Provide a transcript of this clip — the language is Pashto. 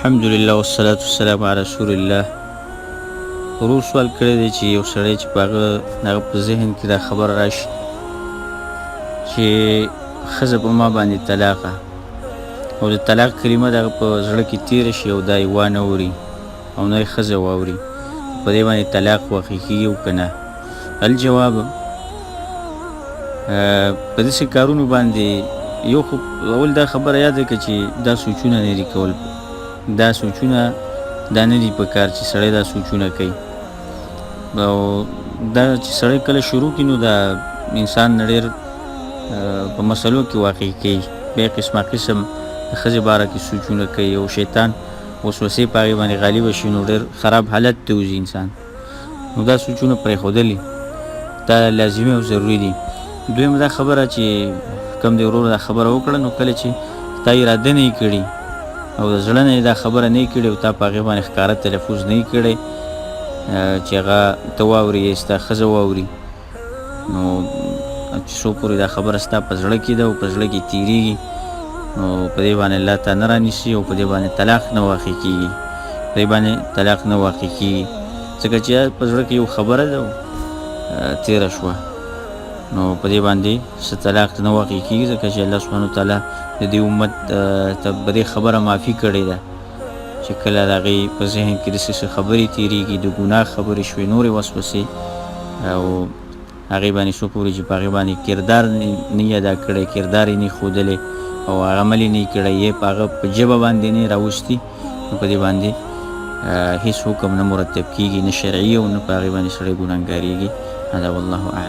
الحمدلله والصلاة والسلام علی رسول الله. ورور سوال کړی دی چې یو سړی چې په هغه په ذهن کې دا خبره راشي چې ښځه په ما باندې طلاقه او د طلاق کلمه دغه په زړه کې تېره شي او دا یې وانه اوري او نه یې ښځه واوري، په دې باندې طلاق واقع کېږي او که نه؟ الجواب، په داسې کارونو باندې یو خو اول دا خبره یاده کړه چې دا سوچونه نه دي کول، دا سوچونه دا نه دي په کار چې سړی دا سوچونه کوي. او دا چې سړی کله شروع کړي نو دا انسان نه ډېر په مسلو کې واقع کېږي، بیا قسمه قسم د ښځې باره کې سوچونه کوي او شیطان وسوسې په هغې باندې غالبه شي نو ډېر خراب حالت ته وځي انسان. نو دا سوچونه پرېښودلي دا لازمي او ضروري دي. دویم دا خبره چې کوم دی ورور دا خبره وکړه نو کله چې تا اراده نه یې کړي او د زړه نه دا خبره نه کړې او تا په هغې باندې ښکاره تلفظ نه کړی چې هغه ته واوري یا ستا ښځه واوري، نو چې څو پورې دا خبره ستا په زړه کې ده او په زړه کې تېرېږي نو په دې باندې الله تا نه رانیسي او په دې باندې طلاق نه واقع کېږي، په دې باندې طلاق نه واقع کېږي، ځکه چې په زړه کې یو خبره ده تېره شوه نو په دې باندې څه طلاق نه واقع کېږي، ځکه چې الله سبحانه وتعالی د دې امت ته په دې خبره معافي کړې ده چې کله د هغې په ذهن کې داسې څه خبرې تېرېږي، د ګناه خبرې شوې، نورې وسوسې او هغې باندې څو پورې چې په هغې باندې کردار نه یې ادا کړی، کردار یې نه ښودلی او عمل یې نه یې کړی، یې په هغه په ژبه باندې نه یې راوستي، نو په دې باندې هېڅ حکم نه مرتب کېږي، نه شرعي او نه په هغې باندې سړی ګناهګارېږي. هذا والله اعلم.